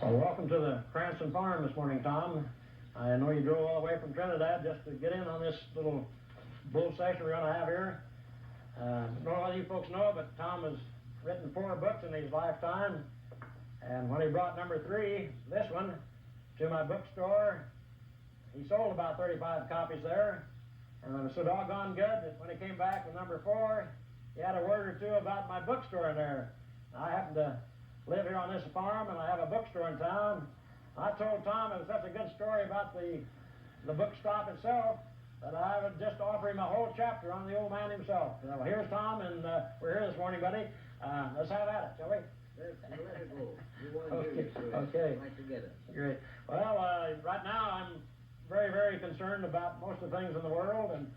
Well, welcome to the Cranson farm this morning, Tom. I know you drove all the way from Trinidad just to get in on this little bull session we're going to have here. I don't know whether you folks know, but Tom has written 4 books in his lifetime. And when he brought number 3, this one, to my bookstore, he sold about 35 copies there. And it was so doggone good that when he came back with number 4, he had a word or two about my bookstore in there. I happen to live here on this farm, and I have a bookstore in town. I told Tom it was such a good story about the bookstop itself that I would just offer him a whole chapter on the old man himself. Well, here's Tom, and we're here this morning, buddy. Let's have at it, shall we? Let it go. You want to Okay. do it, so Okay. I'd like to get it. Great. Well, right now I'm very, very concerned about most of the things in the world, and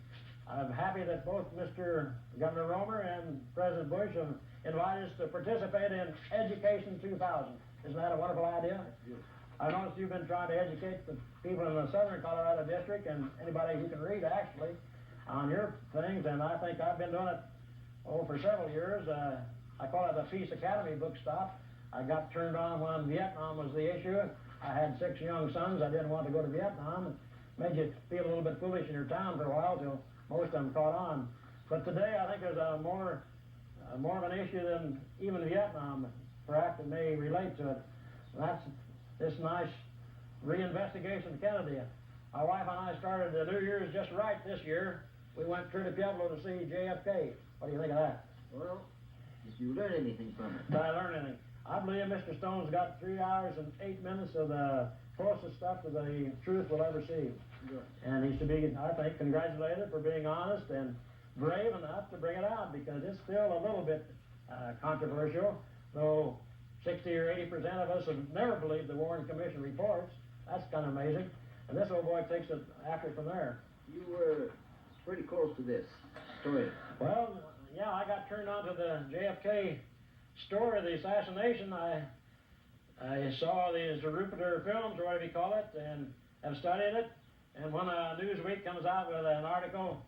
I'm happy that both Mr. Governor Romer and President Bush have invited us to participate in Education 2000. Isn't that a wonderful idea? I noticed you've been trying to educate the people in the southern Colorado district and anybody who can read, actually, on your things, and I think I've been doing it, for several years. I call it the Peace Academy bookstop. I got turned on when Vietnam was the issue. I had 6 young sons. I didn't want to go to Vietnam. It made you feel a little bit foolish in your town for a while till most of them caught on. But today I think there's more of an issue than even Vietnam, perhaps, that may relate to it. And that's this nice reinvestigation of Kennedy. My wife and I started the New Year's just right this year. We went through to Pueblo to see JFK. What do you think of that? Well, did you learn anything from it? Did I learn anything? I believe Mr. Stone's got 3 hours and 8 minutes of the closest stuff to the truth we'll ever see. Good. And he should be, I think, congratulated for being honest and brave enough to bring it out, because it's still a little bit controversial, though 60 or 80% of us have never believed the Warren Commission reports. That's kind of amazing. And this old boy takes it after from there. You were pretty close to this story. Well, yeah, I got turned on to the JFK story of the assassination. I saw these Rupert films, or whatever you call it, and have studied it. And when Newsweek comes out with an article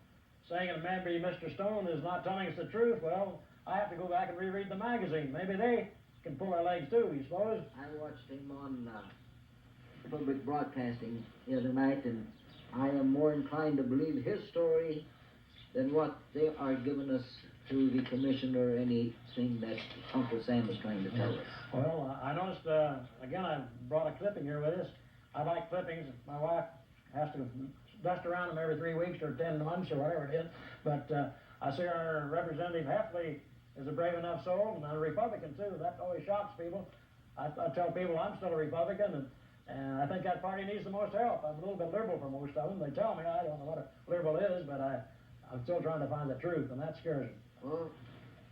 saying that maybe Mr. Stone is not telling us the truth, well, I have to go back and reread the magazine. Maybe they can pull our legs too, you suppose? I watched him on public broadcasting the other night, and I am more inclined to believe his story than what they are giving us through the commission or anything that Uncle Sam is trying to tell us. Well, I noticed, again, I brought a clipping here with us. I like clippings. My wife has to dust around them every 3 weeks or 10 months or whatever it is. But I see our Representative Heffley is a brave enough soul, and a Republican too. That always shocks people. I tell people I'm still a Republican, and I think that party needs the most help. I'm a little bit liberal for most of them. They tell me I don't know what a liberal is, but I'm still trying to find the truth, and that scares me. Well,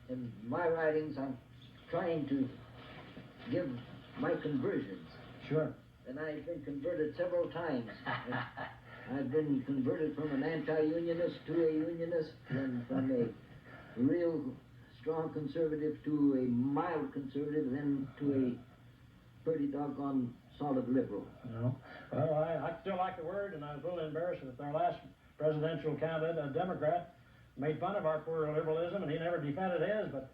in my writings, I'm trying to give my conversions. Sure. And I've been converted several times. I've been converted from an anti-unionist to a unionist, then from a real strong conservative to a mild conservative, then to a pretty doggone solid liberal. No. Well, I still like the word, and I was a little embarrassed that our last presidential candidate, a Democrat, made fun of our poor liberalism, and he never defended his, but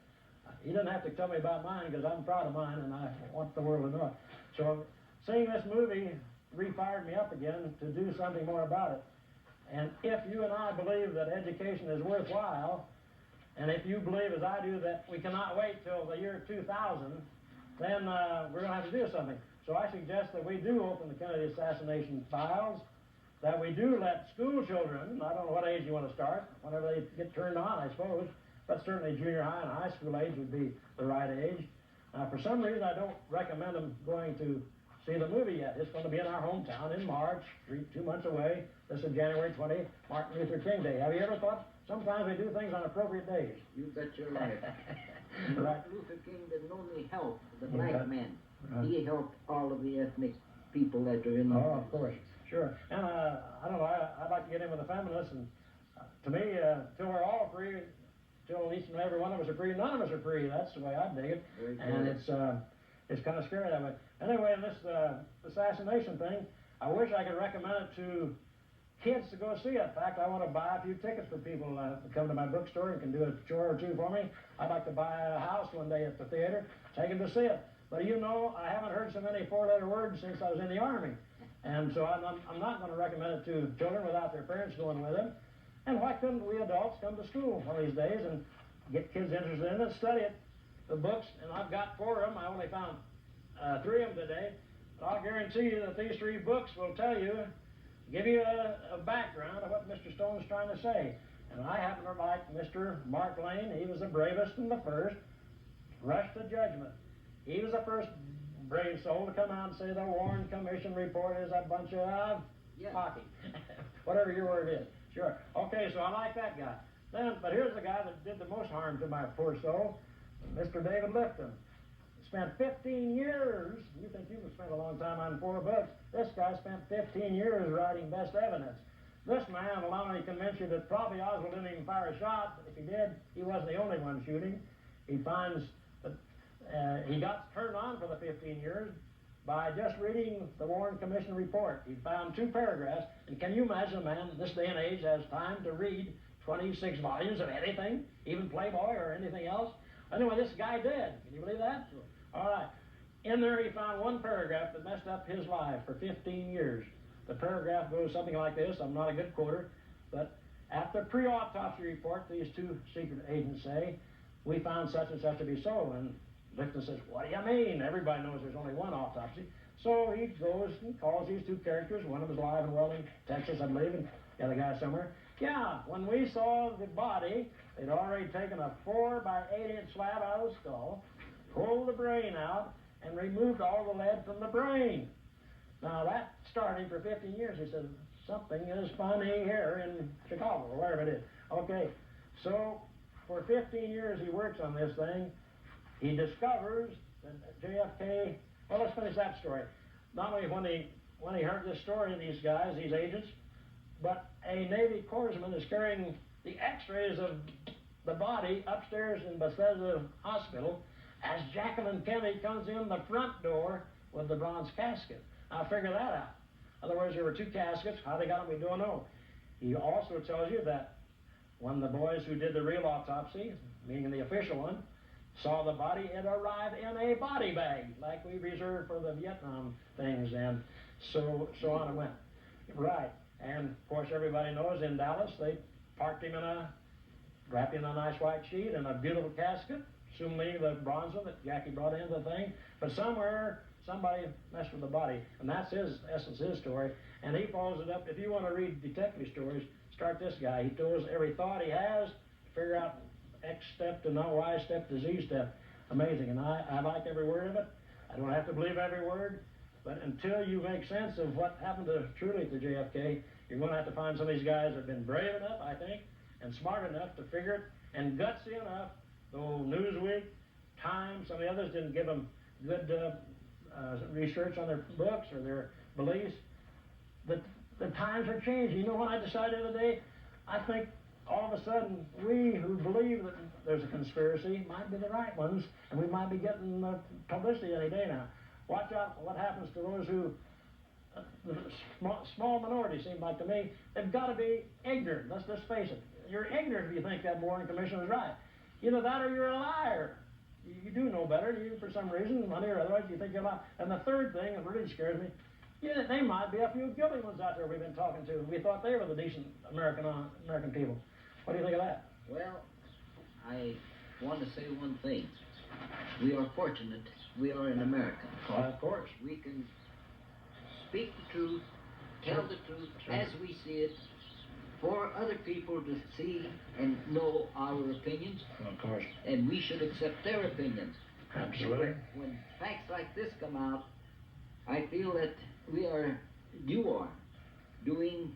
he didn't have to tell me about mine, because I'm proud of mine, and I want the world to know it. So seeing this movie refired me up again to do something more about it. And if you and I believe that education is worthwhile, and if you believe, as I do, that we cannot wait till the year 2000, then we're going to have to do something. So I suggest that we do open the Kennedy assassination files, that we do let school children, I don't know what age you want to start, whenever they get turned on, I suppose, but certainly junior high and high school age would be the right age. For some reason, I don't recommend them going to see the movie yet. It's going to be in our hometown in March, 2 months away. This is January 20, Martin Luther King Day. Have you ever thought sometimes we do things on appropriate days? You bet your life. Right. Martin Luther King didn't only help the black men. Right. He helped all of the ethnic people that are in the Oh, of course. Sure. And I don't know, I'd like to get in with the feminists, and to me, till we're all free, till each and every one of us are free, none of us are free. That's the way I dig it. Very And good. it's kind of scary that way. Anyway, this assassination thing, I wish I could recommend it to kids to go see it. In fact, I want to buy a few tickets for people to come to my bookstore and can do a chore or two for me. I'd like to buy a house one day at the theater, take them to see it. But you know, I haven't heard so many four-letter words since I was in the Army. And so I'm not going to recommend it to children without their parents going with them. And why couldn't we adults come to school one of these days and get kids interested in it, study it, the books, and I've got 4 of them. I only found 3 of them today. But I'll guarantee you that these 3 books will tell you, give you a background of what Mr. Stone's trying to say. And I happen to like Mr. Mark Lane. He was the bravest and the first. Rushed to judgment. He was the first brave soul to come out and say the Warren Commission report is a bunch of hockey. Whatever your word is. Sure. Okay, so I like that guy. But here's the guy that did the most harm to my poor soul, Mr. David Lifton. Spent 15 years, you think you've spent a long time on 4 books, this guy spent 15 years writing Best Evidence. This man will not only convince you that probably Oswald didn't even fire a shot, but if he did, he wasn't the only one shooting. He finds that he got turned on for the 15 years by just reading the Warren Commission report. He found 2 paragraphs, and can you imagine a man in this day and age has time to read 26 volumes of anything, even Playboy or anything else? Anyway, this guy did. Can you believe that? Sure. All right. In there he found 1 paragraph that messed up his life for 15 years. The paragraph goes something like this. I'm not a good quoter, but at the pre-autopsy report, these 2 secret agents say, we found such and such to be so. And Lifton says, what do you mean? Everybody knows there's only 1 autopsy. So he goes and calls these 2 characters. One of them is alive and well in Texas, I believe, and the other guy somewhere. Yeah, when we saw the body, they'd already taken a 4 by 8 inch slab out of the skull, pulled the brain out, and removed all the lead from the brain. Now that started for 15 years. He said, something is funny here in Chicago, or wherever it is. Okay, so for 15 years he works on this thing. He discovers that JFK, well, let's finish that story. Not only when he heard this story of these guys, these agents, but a Navy corpsman is carrying the x-rays of the body upstairs in Bethesda Hospital as Jacqueline Kennedy comes in the front door with the bronze casket. Now figure that out. In other words, there were 2 caskets. How they got them, we don't know. He also tells you that when the boys who did the real autopsy, meaning the official one, saw the body, it arrived in a body bag, like we reserved for the Vietnam things, and so on it went. Right. And of course everybody knows in Dallas they parked him wrapped him in a nice white sheet in a beautiful casket, assuming the bronze one that Jackie brought into the thing. But somewhere somebody messed with the body, and that's his essence, his story. And he follows it up. If you want to read detective stories, start this guy. He tells every thought he has to figure out X step to no Y step to Z step. Amazing. And I like every word of it. I don't have to believe every word. But until you make sense of what happened truly to JFK, you're going to have to find some of these guys that have been brave enough, I think, and smart enough to figure it, and gutsy enough, though Newsweek, Time, some of the others didn't give them good research on their books or their beliefs. The times are changing. You know what I decided today? I think all of a sudden we who believe that there's a conspiracy might be the right ones, and we might be getting publicity any day now. Watch out what happens to those who, the small minority seem like to me, they've got to be ignorant. Let's just face it. You're ignorant if you think that Warren Commission is right. Either that or you're a liar. You do know better. You, for some reason, money or otherwise, you think you're a liar. And the third thing that really scares me, they might be a few guilty ones out there we've been talking to. We thought they were the decent American people. What do you think of that? Well, I want to say one thing. We are fortunate. We are in America. Well, of course. We can speak the truth, tell the truth as we see it, for other people to see and know our opinions. Of course. And we should accept their opinions. Absolutely. When facts like this come out, I feel that you are doing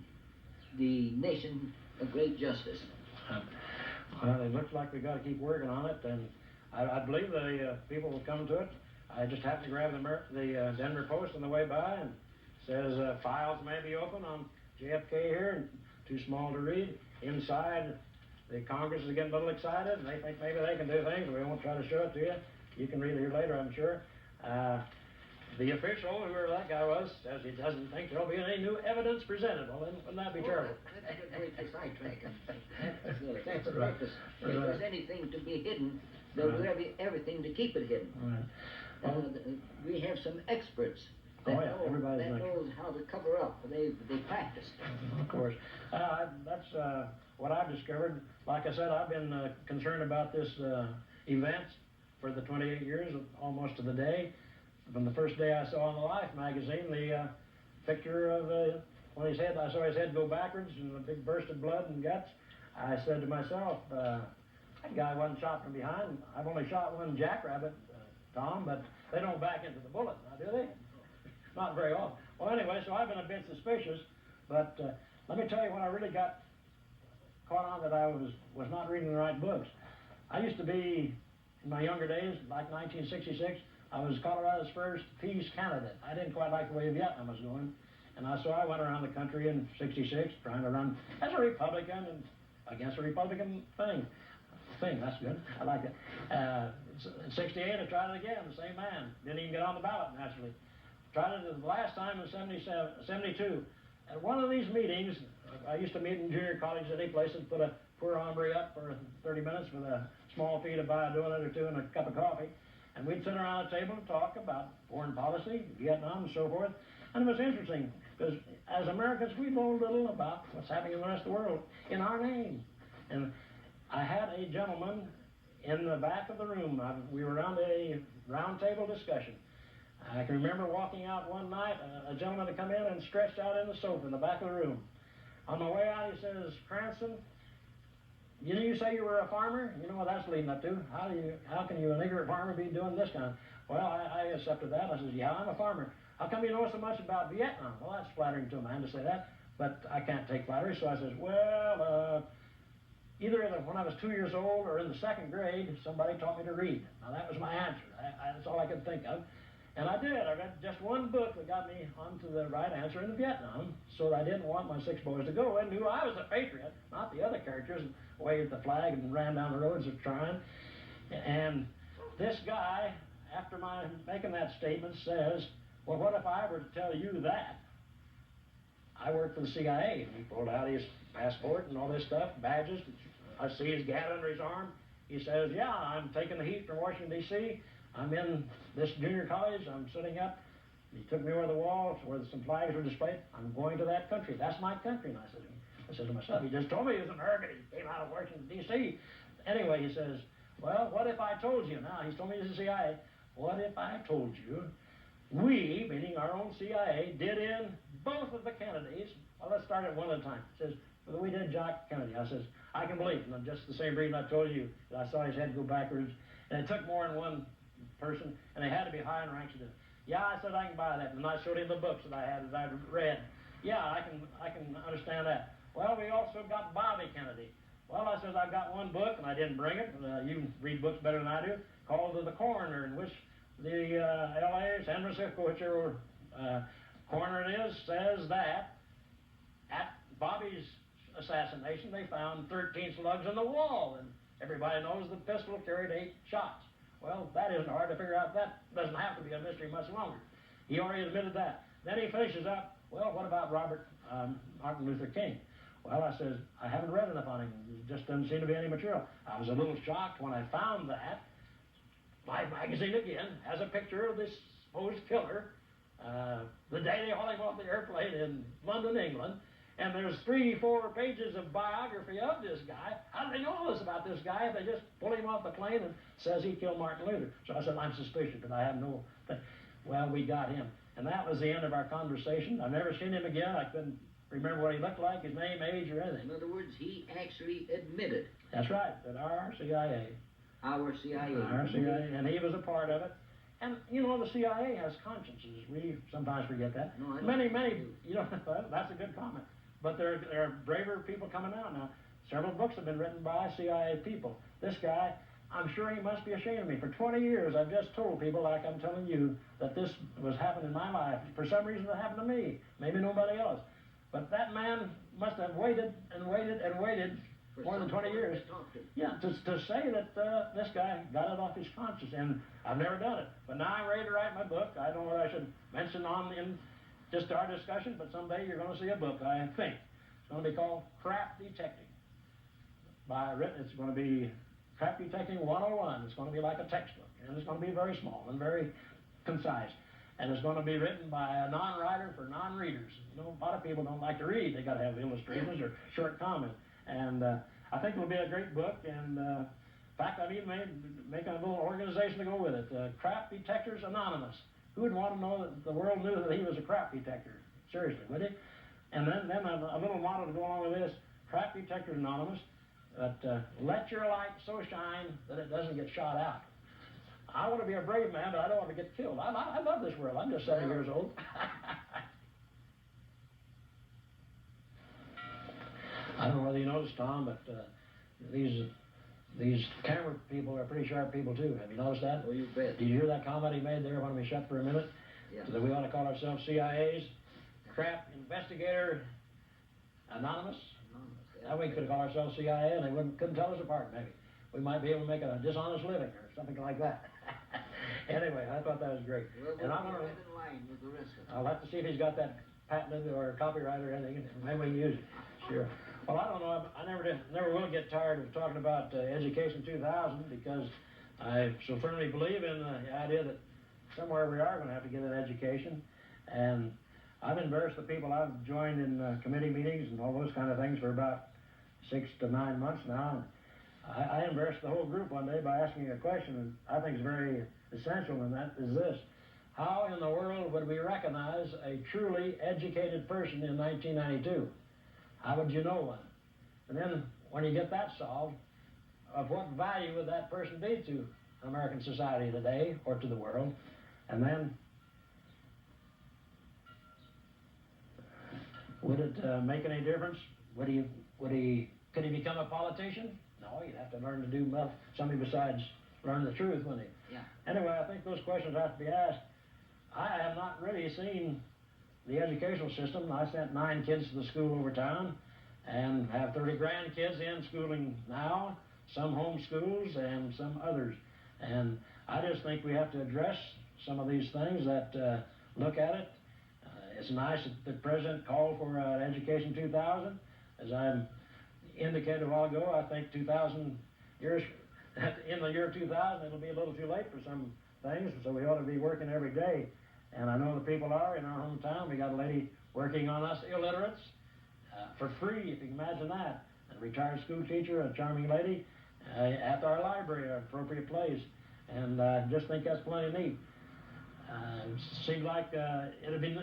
the nation a great justice. Well, it looks like we've got to keep working on it, and I believe the people will come to it. I just happened to grab the Denver Post on the way by, and says files may be open on JFK here, and too small to read. Inside, the Congress is getting a little excited, and they think maybe they can do things. We won't try to show it to you. You can read it here later, I'm sure. The official, whoever that guy was, says he doesn't think there'll be any new evidence presented. Well, then wouldn't that be terrible? That's a good way to sidetrack him. That's the purpose. If there's anything to be hidden, they'll do everything to keep it hidden. Right. We have some experts Oh, that, yeah, everybody's an expert. knows how to cover up. They practice. Of course. That's what I've discovered. Like I said, I've been concerned about this event for the 28 years, almost to the day. From the first day I saw in the Life magazine the picture of when I saw his head go backwards and a big burst of blood and guts. I said to myself, that guy wasn't shot from behind. I've only shot one jackrabbit, Tom, but they don't back into the bullet, now do they? Not very often. Well, anyway, so I've been a bit suspicious, but let me tell you when I really got caught on that I was not reading the right books. I used to be, in my younger days, like 1966, I was Colorado's first peace candidate. I didn't quite like the way Vietnam was going, and so I went around the country in '66 trying to run as a Republican and against a Republican thing. That's good. I like it. In '68, I tried it again. The same man didn't even get on the ballot naturally. Tried it the last time in '72. At one of these meetings, I used to meet in junior college at any place and put a poor hombre up for 30 minutes with a small fee to buy a donut or two and a cup of coffee. And we'd sit around a table and talk about foreign policy, Vietnam and so forth. And it was interesting because as Americans, we know little about what's happening in the rest of the world in our name. And I had a gentleman in the back of the room. We were around a round table discussion. I can remember walking out one night, a gentleman had come in and stretched out in the sofa in the back of the room. On my way out, he says, Cranson, you say you were a farmer? You know what that's leading up to. How can you, an ignorant farmer, be doing this kind of... Well, I accepted that. I says, yeah, I'm a farmer. How come you know so much about Vietnam? Well, that's flattering to a man to say that, but I can't take flattery, so I says, well, either when I was 2 years old or in the second grade, somebody taught me to read. Now, that was my answer. That's all I could think of. And I did. I read just one book that got me onto the right answer in Vietnam, so I didn't want my 6 boys to go and knew I was a patriot, not the other characters, and waved the flag and ran down the roads of trying. And this guy, after my making that statement, says, well, what if I were to tell you that? I work for the CIA. And he pulled out his passport and all this stuff, badges. I see his gat under his arm. He says, yeah, I'm taking the heat from Washington, D.C. I'm in this junior college. I'm sitting up. He took me over the wall where some flags were displayed. I'm going to that country. That's my country. And I said to myself, he just told me he was American. He came out of Washington, D.C. Anyway, he says, well, what if I told you? Now, he's told me he's the CIA. What if I told you we, meaning our own CIA, did in both of the Kennedys? Well, let's start at one at a time. He says, well, we did John F Kennedy. I says, I can believe, and just the same reason I told you that I saw his head go backwards. And it took more than one person, and they had to be high in ranks to do it. Yeah, I said I can buy that, and I showed him the books that I had, that I'd read. Yeah, I can understand that. Well, we also got Bobby Kennedy. Well, I said I've got one book, and I didn't bring it. You read books better than I do. Called The Coroner, in which the L.A., San Francisco, whichever coroner it is, says that at Bobby's assassination, they found 13 slugs in the wall, and everybody knows the pistol carried 8 shots. Well, that isn't hard to figure out. That doesn't have to be a mystery much longer. He already admitted that. Then he finishes up, well, what about Martin Luther King? Well, I says, I haven't read enough on him. There just doesn't seem to be any material. I was a little shocked when I found that Life magazine again has a picture of this supposed killer the day they hauled him off the airplane in London, England. And there's 3-4 pages of biography of this guy. How do they know all this about this guy if they just pull him off the plane and says he killed Martin Luther? So I said, I'm suspicious, but I have no thing. Well, we got him. And that was the end of our conversation. I've never seen him again. I couldn't remember what he looked like, his name, age, or anything. In other words, he actually admitted. That's right, that our CIA. Our CIA. Our CIA, and he was a part of it. And, you know, the CIA has consciences. We sometimes forget that. No, I don't. Many, you know, that's a good comment. But there are braver people coming out now. Several books have been written by CIA people. This guy, I'm sure he must be ashamed of me. For 20 years, I've just told people, like I'm telling you, that this was happening in my life. For some reason, it happened to me. Maybe nobody else. But that man must have waited and waited and waited for more than 20 years. Yeah, to say that this guy got it off his conscience. And I've never done it. But now I'm ready to write my book. I don't know what I should mention in just our discussion, but someday you're going to see a book, I think. It's going to be called Crap Detecting. It's going to be Crap Detecting 101. It's going to be like a textbook, and it's going to be very small and very concise. And it's going to be written by a non-writer for non-readers. You know, a lot of people don't like to read. They got to have illustrations or short comments. And I think it'll be a great book. And in fact, I've even made a little organization to go with it. Crap Detectors Anonymous. Who would want to know that the world knew that he was a crap detector? Seriously, would he? And then a little motto to go along with this: Crap Detectors Anonymous. But let your light so shine that it doesn't get shot out. I want to be a brave man, but I don't want to get killed. I love this world. I'm just 7 years old. I don't know whether you noticed, Tom, but these camera people are pretty sharp people too. Have you noticed that? Oh, you bet. Did you hear that comment he made there when we shut for a minute? Yeah. That we ought to call ourselves CIA's Crap Investigator Anonymous? That way we could call ourselves CIA and they couldn't tell us apart, maybe. We might be able to make a dishonest living or something like that. Anyway, I thought that was great. Well, And we'll get in line with the rest of them. I'll have to see if he's got that patented or copyright or anything. Maybe we can use it. Sure. Well, I don't know. I never will get tired of talking about Education 2000 because I so firmly believe in the idea that somewhere we are going to have to get an education. And I've embarrassed the people I've joined in committee meetings and all those kind of things for about 6 to 9 months now. I embarrassed the whole group one day by asking a question, and I think it's very essential, and that is this: how in the world would we recognize a truly educated person in 1992? How would you know one? And then, when you get that solved, of what value would that person be to American society today or to the world? And then, would it make any difference? Could he become a politician? No, he'd have to learn to do something besides learn the truth, wouldn't he? Yeah. Anyway, I think those questions have to be asked. I have not really seen the educational system. I sent 9 kids to the school over town and have 30 grandkids in schooling now, some home schools and some others. And I just think we have to address some of these things that look at it. It's nice that the president called for Education 2000. As I indicated a while ago, I think 2000 years, in the year 2000, it'll be a little too late for some things, so we ought to be working every day. And I know the people are in our hometown. We got a lady working on us illiterates for free, if you can imagine that. A retired school teacher, a charming lady, at our library, an appropriate place. And I just think that's plenty neat. Seems like it would be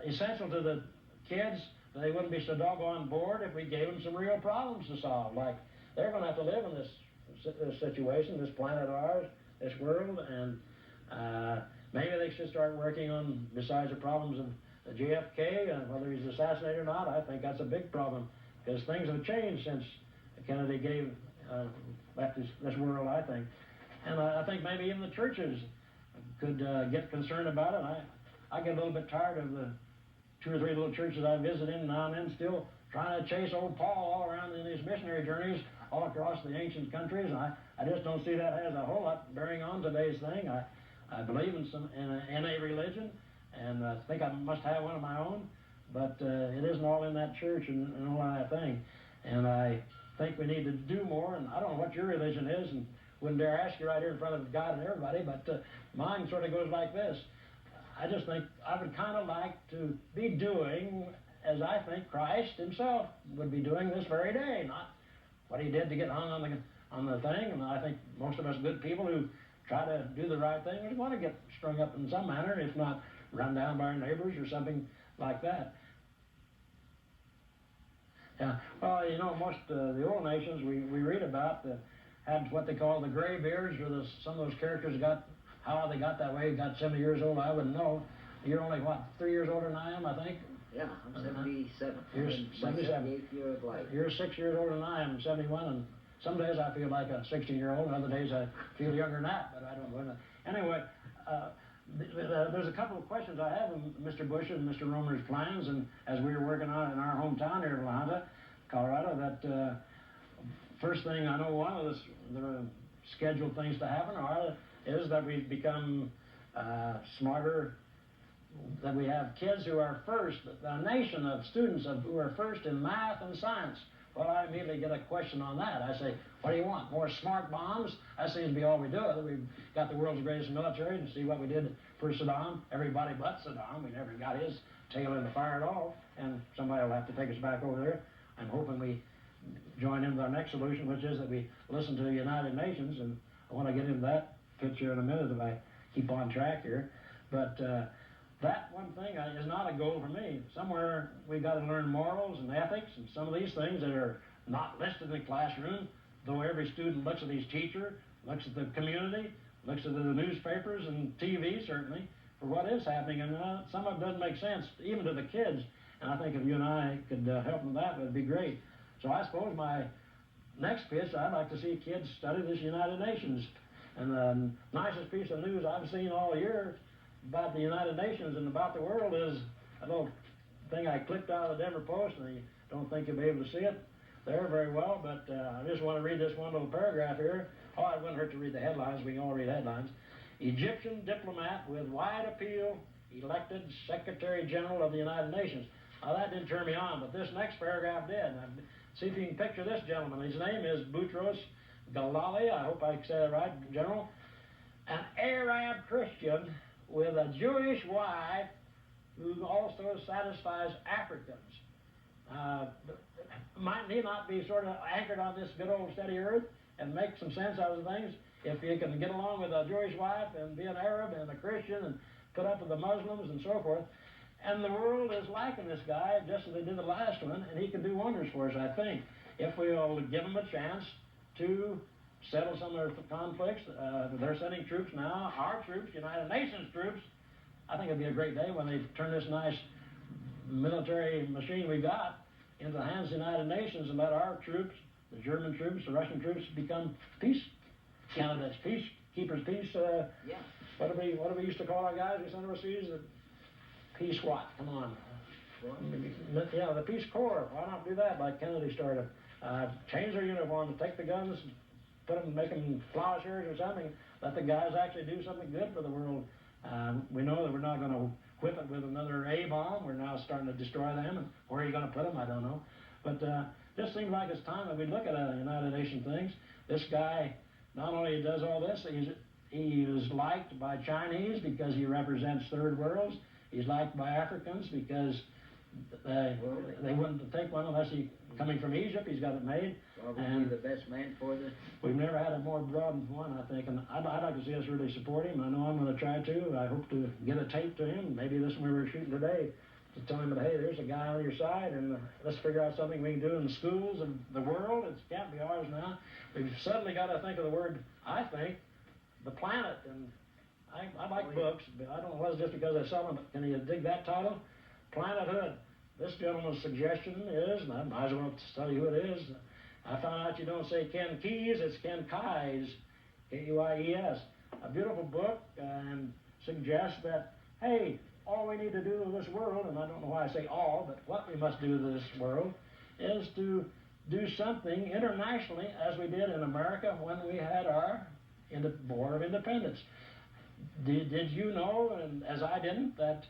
essential to the kids. They wouldn't be so doggone bored if we gave them some real problems to solve. Like, they're going to have to live in this situation, this planet of ours, this world, and maybe they should start working on, besides the problems of the JFK, and whether he's assassinated or not. I think that's a big problem, because things have changed since Kennedy left this world, I think. And I think maybe even the churches could get concerned about it. I get a little bit tired of the 2 or 3 little churches I visit in now and then, still trying to chase old Paul all around in his missionary journeys all across the ancient countries. And I just don't see that has a whole lot bearing on today's thing. I believe in a religion, and I think I must have one of my own, but it isn't all in that church and all that thing. And I think we need to do more, and I don't know what your religion is, and wouldn't dare ask you right here in front of God and everybody, but mine sort of goes like this. I just think I would kind of like to be doing as I think Christ himself would be doing this very day, not what he did to get hung on the thing. And I think most of us good people who try to do the right thing, we want to get strung up in some manner, if not run down by our neighbors or something like that. Yeah, well, you know, most the old nations we read about had what they call the gray beards, or some of those characters got, how they got that way, got 70 years old, I wouldn't know. You're only, what, 3 years older than I am, I think? Yeah, I'm 77. You're I'm in my 77. 78th year of life. You're 6 years older than I am, 71, and some days I feel like a 16-year-old, and other days I feel younger than that, but I don't know. Anyway, there's a couple of questions I have of Mr. Bush and Mr. Romer's plans, and as we were working on in our hometown here in La Junta, Colorado, that first thing I know, one of the scheduled things to happen is that we become smarter, that we have kids who are first, a nation of students who are first in math and science Well, I immediately get a question on that. I say, what do you want? More smart bombs? That seems to be all we do. We've got the world's greatest military, and see what we did for Saddam. Everybody but Saddam. We never got his tail in the fire at all, and somebody will have to take us back over there. I'm hoping we join in with our next solution, which is that we listen to the United Nations, and I want to get into that picture in a minute if I keep on track here. But that one thing is not a goal for me. Somewhere we've got to learn morals and ethics and some of these things that are not listed in the classroom, though every student looks at his teacher, looks at the community, looks at the newspapers and TV certainly for what is happening, and some of it doesn't make sense even to the kids, and I think if you and I could help them with that, it would be great. So I suppose my next pitch, I'd like to see kids study this United Nations, and the nicest piece of news I've seen all year about the United Nations and about the world is a little thing I clipped out of the Denver Post, and I don't think you'll be able to see it there very well, but I just want to read this one little paragraph here. Oh, it wouldn't hurt to read the headlines. We can all read headlines. Egyptian diplomat with wide appeal elected Secretary General of the United Nations. Now, that didn't turn me on, but this next paragraph did. Now, see if you can picture this gentleman. His name is Boutros Ghali. I hope I said it right, General. An Arab Christian with a Jewish wife who also satisfies Africans. Might he not be sort of anchored on this good old steady earth and make some sense out of things if you can get along with a Jewish wife and be an Arab and a Christian and put up with the Muslims and so forth? And the world is liking this guy just as they did the last one, and he can do wonders for us, I think, if we'll give him a chance to settle some of the conflicts. They're sending troops now, our troops, United Nations troops. I think it'd be a great day when they turn this nice military machine we got into the hands of the United Nations and let our troops, the German troops, the Russian troops, become peace candidates, peacekeepers, peace. Yeah. What do we used to call our guys we sent overseas? Peace what? Come on. Yeah, the Peace Corps. Why not do that like Kennedy started? Change their uniform, take the guns, put them, make them plowshares or something. Let the guys actually do something good for the world. We know that we're not going to whip it with another A-bomb. We're now starting to destroy them. And where are you going to put them? I don't know. But just seems like it's time that we look at United Nations things. This guy not only does all this, he is liked by Chinese because he represents third worlds. He's liked by Africans because they wouldn't take one unless he coming from Egypt. He's got it made. Probably the best man for this. We've never had a more broad one, I think, and I'd like to see us really support him. I know I'm going to try to. I hope to get a tape to him. Maybe this one we were shooting today to tell him that, hey, there's a guy on your side, and let's figure out something we can do in the schools of the world. It can't be ours now. We've suddenly got to think of the word, I think, the planet, and I like books, but I don't know whether it's just because I sell them, but can you dig that title? Planethood. This gentleman's suggestion is, and I might as well tell you who it is, I found out you don't say Ken Keyes, it's Ken Keyes, K-E-Y-E-S. A beautiful book, and suggests that, hey, all we need to do in this world, and I don't know why I say all, but what we must do in this world, is to do something internationally as we did in America when we had our War of Independence. Did you know, and as I didn't, that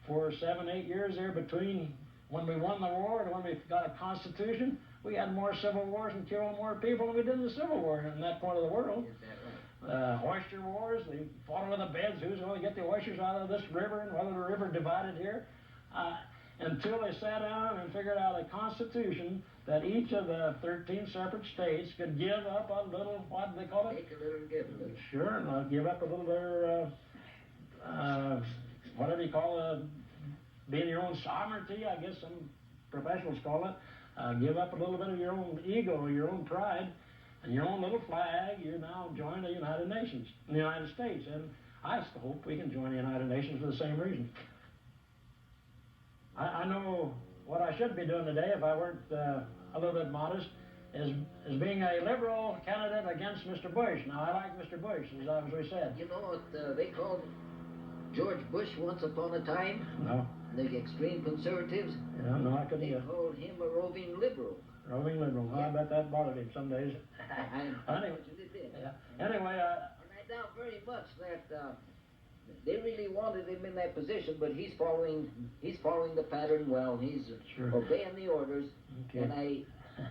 for 7-8 years there between when we won the war and when we got a constitution, we had more civil wars and killed more people than we did in the Civil War in that part of the world. Is that right? Oyster wars, they fought over the beds, who's going to get the oysters out of this river and whether the river divided here. Until they sat down and figured out a constitution that each of the 13 separate states could give up a little, what do they call it? Take a little, give a little. Sure, and give up a little their, whatever you call being your own sovereignty, I guess some professionals call it. Give up a little bit of your own ego, your own pride, and your own little flag. You now join the United Nations, the United States, and I hope we can join the United Nations for the same reason. I know what I should be doing today if I weren't a little bit modest is being a liberal candidate against Mr. Bush. Now, I like Mr. Bush, as we said. You know what they called George Bush once upon a time? No. The extreme conservatives? Yeah, no, I couldn't They get called him a roving liberal. roving liberal. Well, I bet that bothered him some days. Anyway, Yeah. anyway, And I doubt very much that they really wanted him in that position, but he's following the pattern well. He's Sure. obeying the orders, Okay. and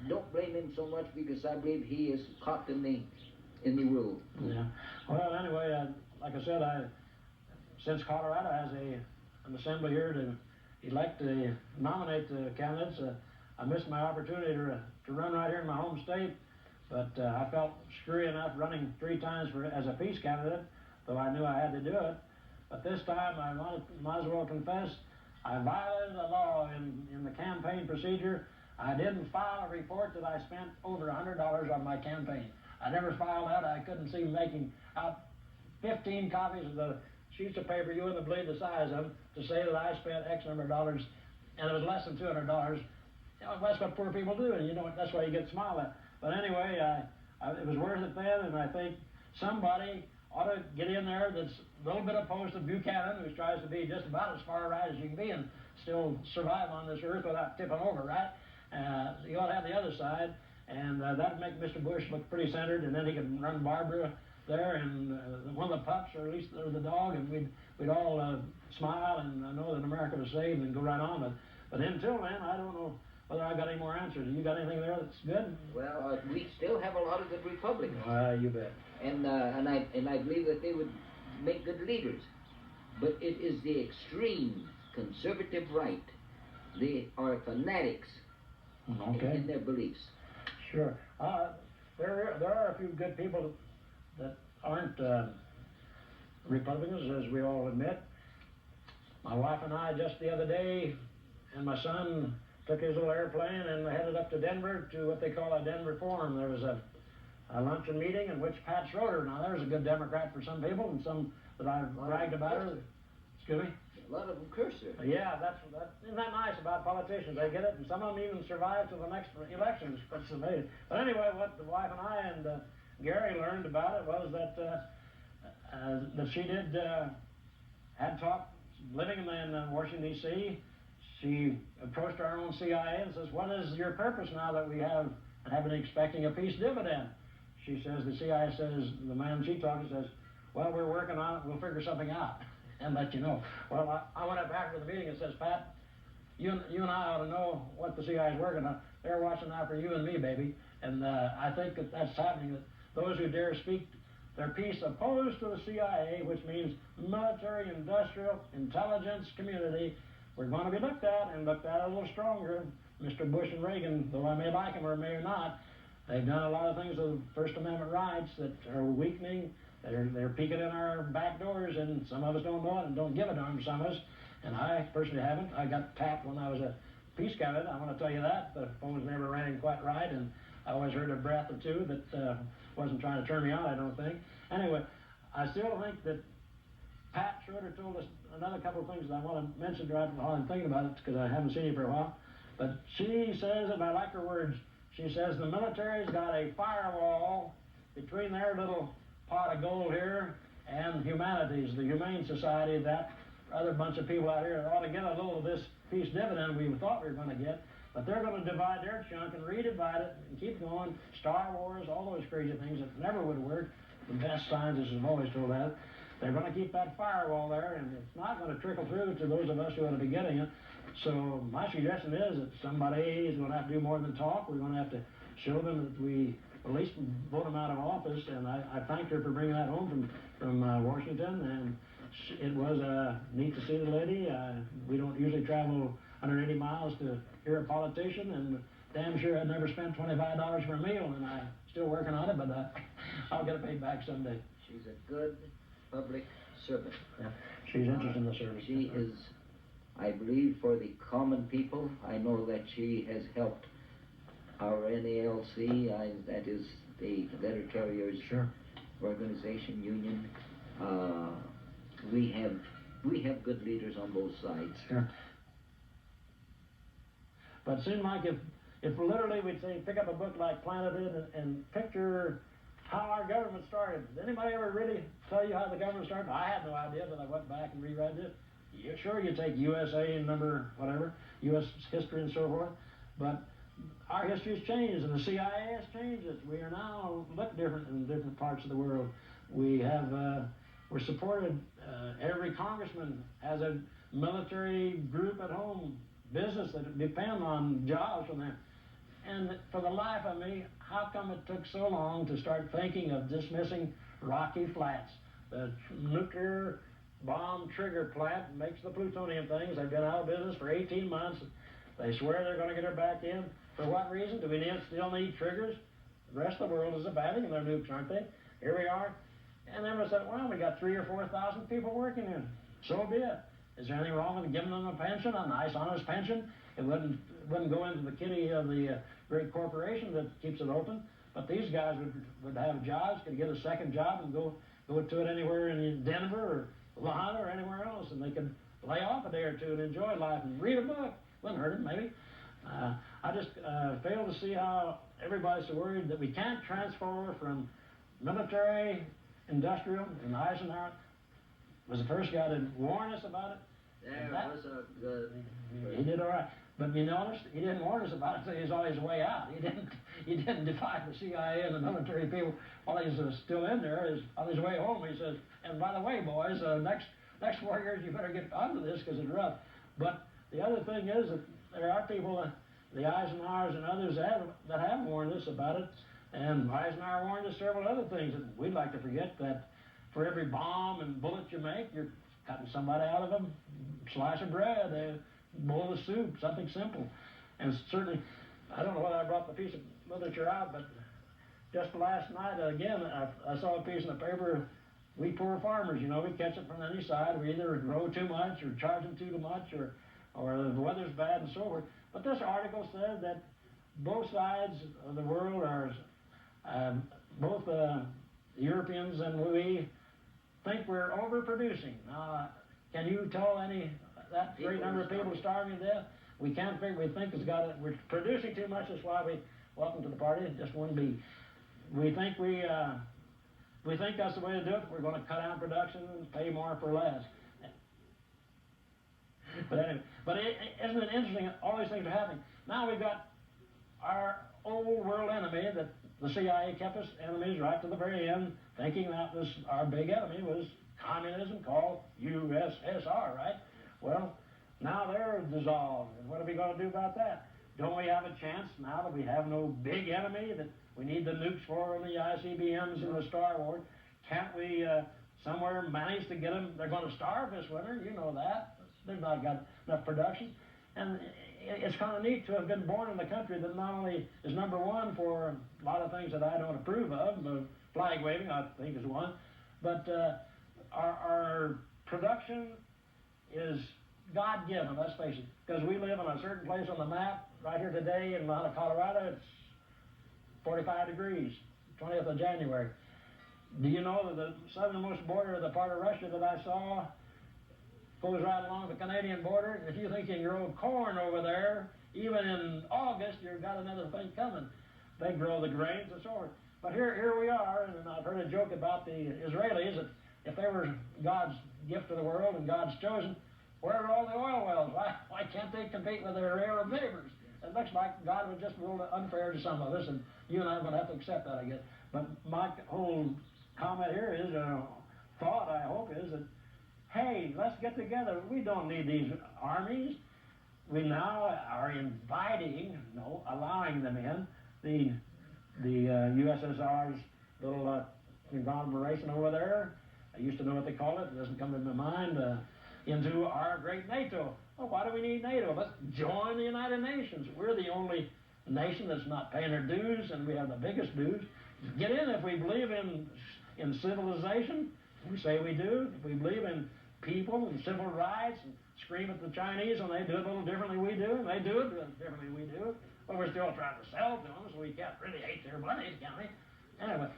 don't blame him so much because I believe he is caught in the whirl. Yeah. Well, anyway, like I said, since Colorado has an assembly here to elect, nominate the candidates, I missed my opportunity to run right here in my home state, but I felt screwy enough running 3 times as a peace candidate, though I knew I had to do it. But this time I might as well confess I violated the law in the campaign procedure. I didn't file a report that I spent over $100 on my campaign. I never filed that. I couldn't see making out 15 copies of the sheets of paper, you wouldn't believe the size of them, to say that I spent X number of dollars, and it was less than $200. You know, that's what poor people do, and you know that's why you get smiled at. But anyway, it was worth it then, and I think somebody ought to get in there that's a little bit opposed to Buchanan, who tries to be just about as far right as you can be and still survive on this earth without tipping over, right? You ought to have the other side, and that'd make Mr. Bush look pretty centered, and then he could run Barbara there, and one of the pups, or at least the dog, and we'd all smile and know that America was saved and go right on. But until then, I don't know whether I got any more answers. You got anything there that's good? Well, we still have a lot of good Republicans. You bet. And I believe that they would make good leaders. But it is the extreme conservative right. They are fanatics in their beliefs. Sure. There are a few good people that aren't Republicans, as we all admit. My wife and I just the other day, and my son took his little airplane and headed up to Denver to what they call a Denver Forum. There was a luncheon meeting in which Pat Schroeder, now there's a good Democrat for some people, and some that I've bragged about her. Excuse me? A lot of them curse her. Yeah, isn't that nice about politicians? They get it, and some of them even survive to the next elections. That's amazing. But anyway, what the wife and I and Gary learned about it was that she had talked, living in Washington, D.C., she approached our own CIA and says, what is your purpose now that we have been expecting a peace dividend? She says, the CIA says, the man she talked to says, well, we're working on it, we'll figure something out and let you know. Well, I went up after the meeting and says, Pat, you and I ought to know what the CIA is working on. They're watching out for you and me, baby. And I think that's happening, that those who dare speak their peace opposed to the CIA, which means military, industrial, intelligence community, we're going to be looked at, and looked at a little stronger. Mr. Bush and Reagan, though I may like them or may not, they've done a lot of things with First Amendment rights that are weakening. They're peeking in our back doors, and some of us don't know it and don't give a darn, some of us. And I personally haven't. I got tapped when I was a peace candidate, I want to tell you that. The phones never rang quite right, and I always heard a breath or two that wasn't trying to turn me out, I don't think. Anyway, I still think that Pat Schroeder told us another couple of things that I want to mention right while I'm thinking about it, because I haven't seen you for a while. But she says, and I like her words, she says the military's got a firewall between their little pot of gold here and humanities, the Humane Society, that other bunch of people out here that ought to get a little of this peace dividend we thought we were going to get. But they're going to divide their chunk and redivide it and keep going. Star Wars, all those crazy things that never would have worked. The best scientists have always told that. They're going to keep that firewall there, and it's not going to trickle through to those of us who ought to be getting it. So my suggestion is that somebody is going to have to do more than talk. We're going to have to show them that we at least vote them out of office. And I thanked her for bringing that home from Washington, and it was neat to see the lady. We don't usually travel 180 miles to hear a politician, and damn sure I'd never spent $25 for a meal, and I'm still working on it, but I'll get it paid back someday. She's a good public servant. Yeah, she's interested in the service. She is, I believe, for the common people. I know that she has helped our NALC, that is the letter carriers organization, union. We have good leaders on both sides. Sure. But it seemed like if literally we'd say, pick up a book like Planet and picture how our government started. Did anybody ever really tell you how the government started? I had no idea, but I went back and reread it. Yeah, sure, you take USA and number whatever, U.S. history and so forth, but our history has changed, and the CIA has changed it. We are now look different in different parts of the world. We're supported. Every congressman has a military group at home, business that depend on jobs from them. And for the life of me, how come it took so long to start thinking of dismissing Rocky Flats? The nuclear bomb trigger plant makes the plutonium things. They've been out of business for 18 months. They swear they're going to get her back in. For what reason? Do we still need triggers? The rest of the world is abandoning their nukes, aren't they? Here we are. And then we said, well, we got 3,000 or 4,000 people working here. So be it. Is there anything wrong with giving them a pension, a nice, honest pension? It wouldn't go into the kitty of the great corporation that keeps it open. But these guys would have jobs, could get a second job and go to it anywhere in Denver or Lahana or anywhere else, and they could lay off a day or two and enjoy life and read a book. Wouldn't hurt them, maybe. I just fail to see how everybody's so worried that we can't transfer from military, industrial, and Eisenhower was the first guy to warn us about it. He did all right. But you notice, he didn't warn us about it until he was on his way out. He didn't defy the CIA and the military people while he's still in there. On his way home, he says, and by the way, boys, next 4 years you better get onto this because it's rough. But the other thing is that there are people, the Eisenhowers and others that have warned us about it. And Eisenhower warned us several other things that we'd like to forget, that for every bomb and bullet you make, you're cutting somebody out of a slice of bread, a bowl of soup, something simple. And certainly, I don't know whether I brought the piece of literature out, but just last night, again, I saw a piece in the paper. We poor farmers, we catch it from any side. We either grow too much or charge them too much or the weather's bad and so forth. But this article said that both sides of the world are, both the Europeans and we think we're overproducing. Now, can you tell that great number of people starving to death? We can't figure. We think we're producing too much. That's why we welcome to the party. Just wouldn't be. We think that's the way to do it. We're going to cut down production and pay more for less. But anyway, isn't it interesting? All these things are happening. Now we've got our old world enemy that the CIA kept us enemies right to the very end, thinking that was our big enemy was communism called USSR, right? Well, now they're dissolved, and what are we going to do about that? Don't we have a chance now that we have no big enemy that we need the nukes for and the ICBMs and the Star Wars? Can't we somewhere manage to get them? They're going to starve this winter, you know that. They've not got enough production. And it's kind of neat to have been born in a country that not only is number one for a lot of things that I don't approve of, the flag waving I think is one, but our production is God-given, let's face it, because we live in a certain place on the map. Right here today in Colorado, it's 45 degrees, 20th of January. Do you know that the southernmost border of the part of Russia that I saw goes right along the Canadian border? If you think you can grow corn over there, even in August, you've got another thing coming. They grow the grains and so forth. But here we are, and I've heard a joke about the Israelis that if they were God's gift to the world and God's chosen, where are all the oil wells? Why can't they compete with their Arab neighbors? It looks like God was just a little unfair to some of us, and you and I are going to have to accept that, I guess. But my whole comment here is, thought, I hope, is that, hey, let's get together. We don't need these armies. We now are allowing them in. The USSR's little conglomeration over there, I used to know what they call it, it doesn't come to my mind, into our great NATO. Well, why do we need NATO? Let's join the United Nations. We're the only nation that's not paying their dues, and we have the biggest dues. Get in if we believe in civilization. We say we do. If we believe in people and civil rights, and scream at the Chinese when they do it a little differently we do, and they do it differently we do. But we're still trying to sell to them, so we can't really hate their money, can we? Anyway,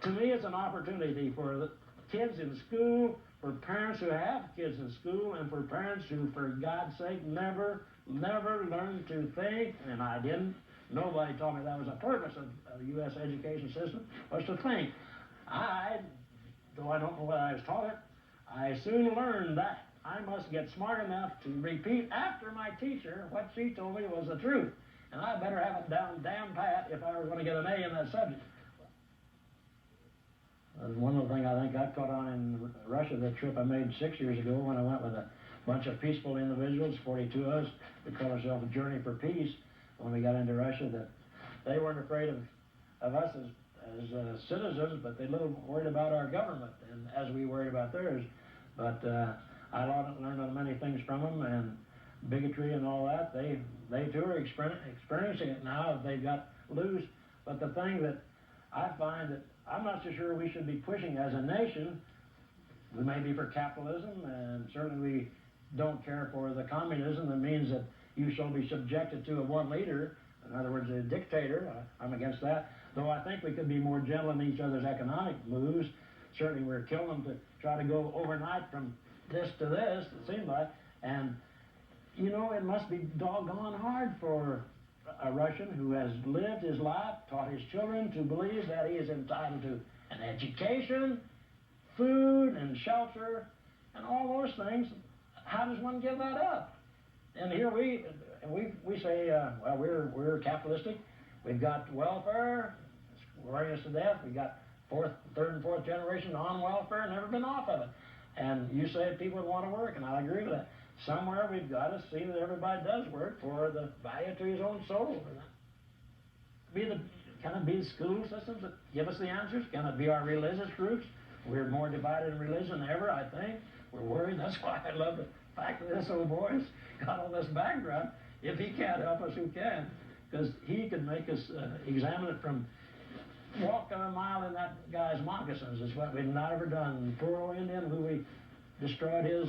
to me, it's an opportunity for the kids in school, for parents who have kids in school, and for parents who, for God's sake, never learned to think, and I didn't. Nobody taught me that was a purpose of the U.S. education system, was to think. Though I don't know whether I was taught it, I soon learned that I must get smart enough to repeat after my teacher what she told me was the truth. And I better have it down damn pat if I were going to get an A in that subject. One of the things I think I caught on in Russia, the trip I made 6 years ago when I went with a bunch of peaceful individuals, 42 of us, we call ourselves a Journey for Peace. when we got into Russia, that they weren't afraid of us as citizens, but they a little worried about our government, and as we worried about theirs. But I learned many things from them, and bigotry and all that. They too are experiencing it now. They've got loose. But the thing that I find that I'm not so sure we should be pushing as a nation. We may be for capitalism, and certainly we don't care for the communism that means that you shall be subjected to one leader. In other words, a dictator. I'm against that. Though I think we could be more gentle in each other's economic moves. Certainly we're killing them to try to go overnight from this to this, it seems like. And, you know, it must be doggone hard for a Russian who has lived his life, taught his children to believe that he is entitled to an education, food and shelter, and all those things. How does one give that up? And here we say, well, we're capitalistic. We've got welfare. It's worrying us to death. We got third and fourth generation on welfare, never been off of it. And you say people want to work, and I agree with that. Somewhere we've got to see that everybody does work for the value to his own soul. Can it be the school systems that give us the answers? Can it be our religious groups? We're more divided in religion than ever, I think. We're worried. That's why I love the fact that this old boy's got all this background. If he can't help us, who can? Because he could make us examine it from walking a mile in that guy's moccasins is what we've not ever done. Poor old Indian who we destroyed his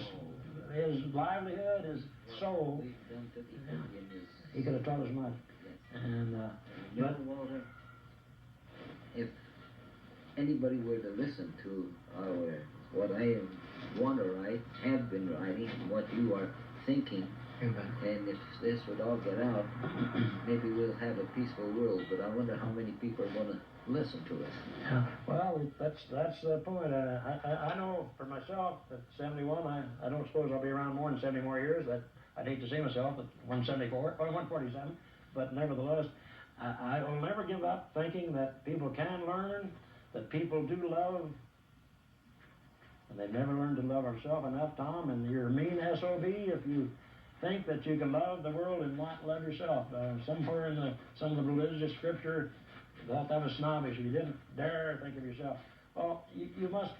livelihood, his soul. He could have taught us much. And but Walter, if anybody were to listen to what I want to write, have been writing, and what you are thinking, and if this would all get out, maybe we'll have a peaceful world. But I wonder how many people are going to listen to us. Yeah. Well, that's the point. I know for myself at 71, I don't suppose I'll be around more than 70 more years. I'd hate to see myself at 174 or 147, but nevertheless, I will never give up thinking that people can learn, that people do love, and they've never learned to love ourselves enough, Tom, and you're a mean SOB if you think that you can love the world and not love yourself. Somewhere in some of the religious scripture, that was snobbish. You didn't dare think of yourself. Well, you must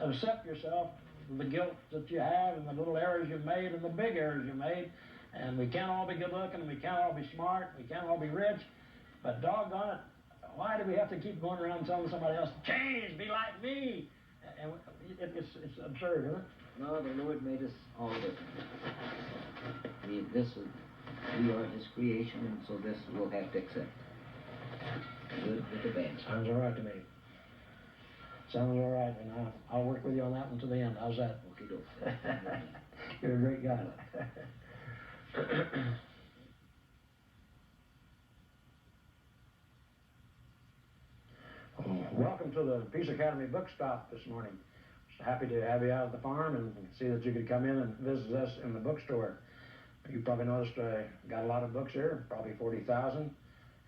accept yourself, the guilt that you have, and the little errors you've made, and the big errors you've made. And we can't all be good looking, and we can't all be smart, we can't all be rich. But doggone it, why do we have to keep going around telling somebody else, change, be like me? And it's absurd, isn't it? No, the Lord made us all different. We are His creation, and so this we'll have to accept. Good with the bad. Sounds all right to me. Sounds all right, and I'll work with you on that one to the end. How's that? Okay, doke. You're a great guy. Welcome to the Peace Academy book stop this morning. Happy to have you out at the farm and see that you could come in and visit us in the bookstore. You probably noticed I got a lot of books here, probably 40,000.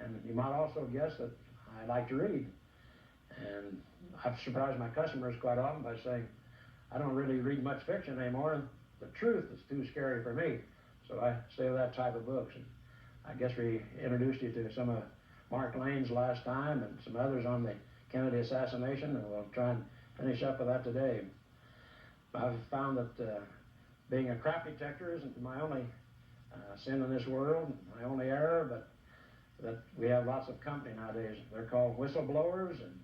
And you might also guess that I like to read. And I've surprised my customers quite often by saying, I don't really read much fiction anymore. The truth is too scary for me. So I save that type of books. And I guess we introduced you to some of Mark Twain's last time and some others on the Kennedy assassination, and we'll try and finish up with that today. I've found that being a crap detector isn't my only sin in this world, my only error, but that we have lots of company nowadays. They're called whistleblowers and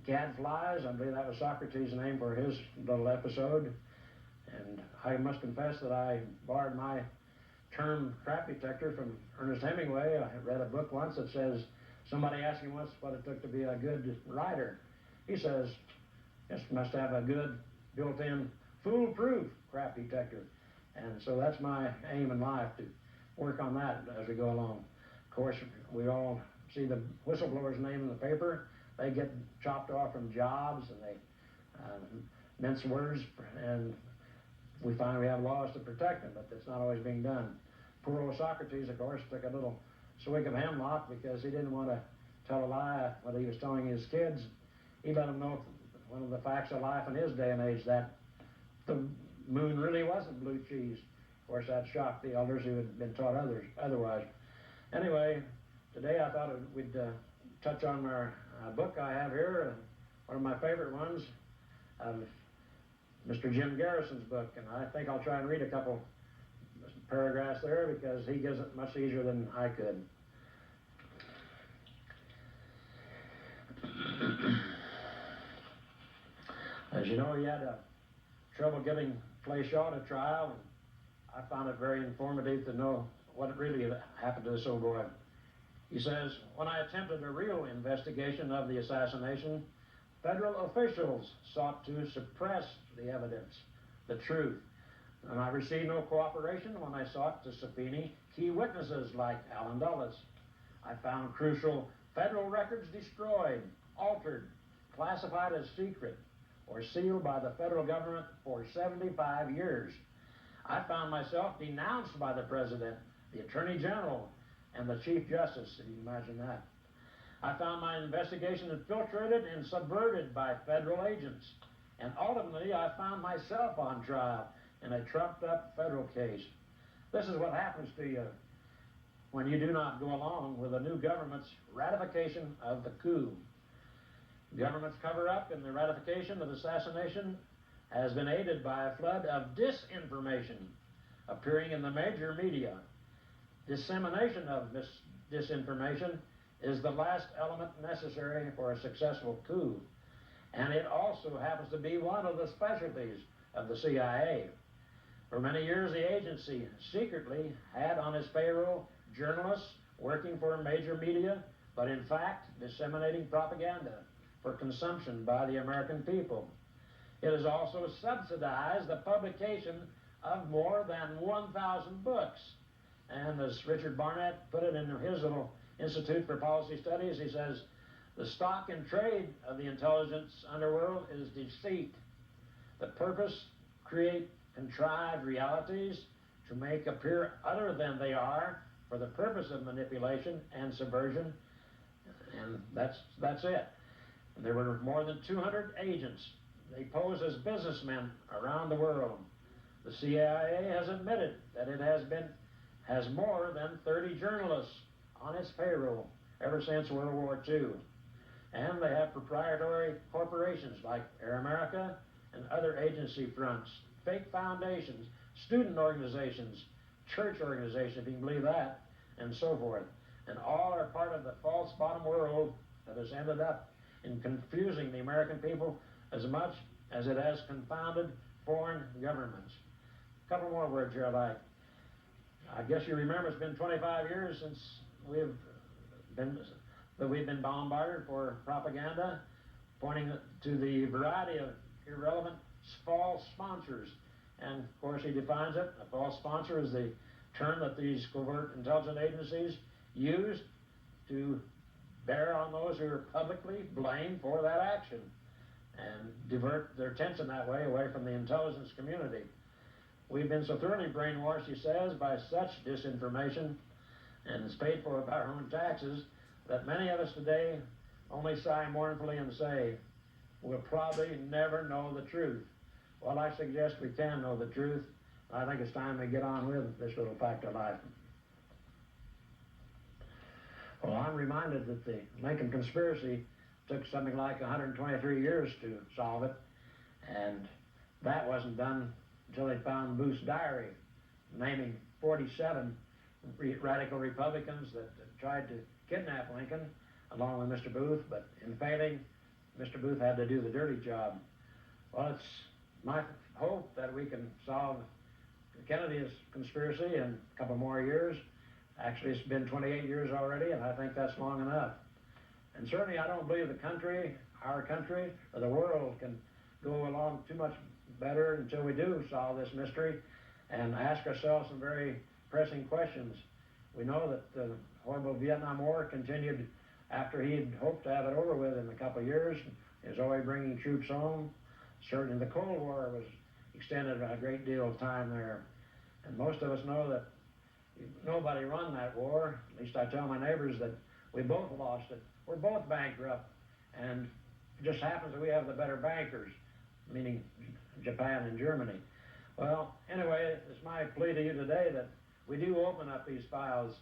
gadflies. I believe that was Socrates' name for his little episode. And I must confess that I borrowed my term crap detector from Ernest Hemingway. I read a book once that says, somebody asked him once what it took to be a good writer. He says, just must have a good built-in foolproof crap detector. And so that's my aim in life, to work on that as we go along. Of course, we all see the whistleblower's name in the paper. They get chopped off from jobs, and they mince words, and we find we have laws to protect them, but that's not always being done. Poor old Socrates, of course, took a little swig of hemlock because he didn't want to tell a lie when he was telling his kids. He let them know one of the facts of life in his day and age, that the moon really wasn't blue cheese. Of course, that shocked the elders who had been taught otherwise. Anyway, today I thought we'd touch on our book I have here, one of my favorite ones, Mr. Jim Garrison's book, and I think I'll try and read a couple paragraphs there because he gives it much easier than I could. As you know, he had trouble getting Clay Shaw to trial, and I found it very informative to know what really happened to this old boy. He says, when I attempted a real investigation of the assassination, federal officials sought to suppress the evidence, the truth, and I received no cooperation when I sought to subpoena key witnesses like Allen Dulles. I found crucial federal records destroyed, altered, classified as secret, or sealed by the federal government for 75 years. I found myself denounced by the President, the Attorney General, and the Chief Justice, if you can imagine that. I found my investigation infiltrated and subverted by federal agents, and ultimately I found myself on trial in a trumped-up federal case. This is what happens to you when you do not go along with the new government's ratification of the coup. Government's cover-up in the ratification of assassination has been aided by a flood of disinformation appearing in the major media. Dissemination of this disinformation is the last element necessary for a successful coup, and it also happens to be one of the specialties of the CIA. For many years, the agency secretly had on its payroll journalists working for major media, but in fact disseminating propaganda for consumption by the American people. It has also subsidized the publication of more than 1,000 books. And as Richard Barnett put it in his little Institute for Policy Studies, he says, the stock and trade of the intelligence underworld is deceit. The purpose, create contrived realities to make appear other than they are for the purpose of manipulation and subversion, and that's it. And there were more than 200 agents. They pose as businessmen around the world. The CIA has admitted that it has more than 30 journalists on its payroll ever since World War II. And they have proprietary corporations like Air America and other agency fronts, fake foundations, student organizations, church organizations, if you can believe that, and so forth. And all are part of the false bottom world that has ended up in confusing the American people as much as it has confounded foreign governments. A couple more words here I guess you remember it's been 25 years since we've been bombarded for propaganda, pointing to the variety of irrelevant false sponsors. And of course he defines it. A false sponsor is the term that these covert intelligence agencies use to bear on those who are publicly blamed for that action and divert their attention that way away from the intelligence community. We've been so thoroughly brainwashed, he says, by such disinformation, and it's paid for by our own taxes, that many of us today only sigh mournfully and say, we'll probably never know the truth. Well, I suggest we can know the truth. I think it's time we get on with this little fact of life. Well, I'm reminded that the Lincoln conspiracy took something like 123 years to solve it, and that wasn't done until they found Booth's diary, naming 47 radical Republicans that tried to kidnap Lincoln along with Mr. Booth, but in failing, Mr. Booth had to do the dirty job. Well, it's my hope that we can solve Kennedy's conspiracy in a couple more years. Actually, it's been 28 years already, and I think that's long enough. And certainly I don't believe the country, our country, or the world can go along too much better until we do solve this mystery and ask ourselves some very pressing questions. We know that the horrible Vietnam War continued after he'd hoped to have it over with in a couple of years. He was always bringing troops home. Certainly the Cold War was extended a great deal of time there. And most of us know that nobody won that war. At least I tell my neighbors that we both lost it. We're both bankrupt, and it just happens that we have the better bankers, meaning Japan and Germany. Well, anyway, it's my plea to you today that we do open up these files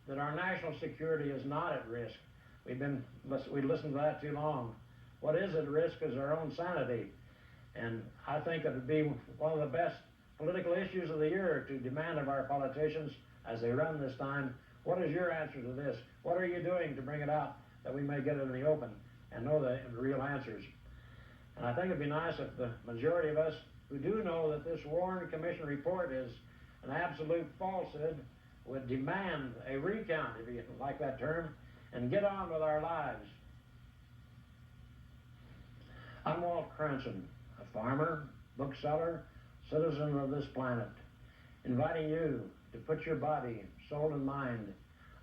that our national security is not at risk. We listened to that too long. What is at risk is our own sanity. And I think it would be one of the best political issues of the year to demand of our politicians as they run this time, what is your answer to this? What are you doing to bring it out that we may get it in the open and know the real answers? And I think it'd be nice if the majority of us who do know that this Warren Commission report is an absolute falsehood would demand a recount, if you like that term, and get on with our lives. I'm Walt Cranson, a farmer, bookseller, citizen of this planet, inviting you to put your body, soul, and mind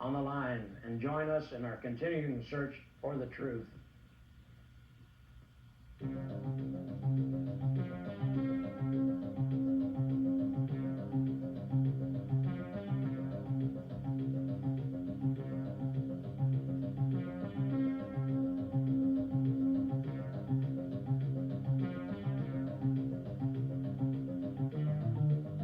on the line and join us in our continuing search for the truth.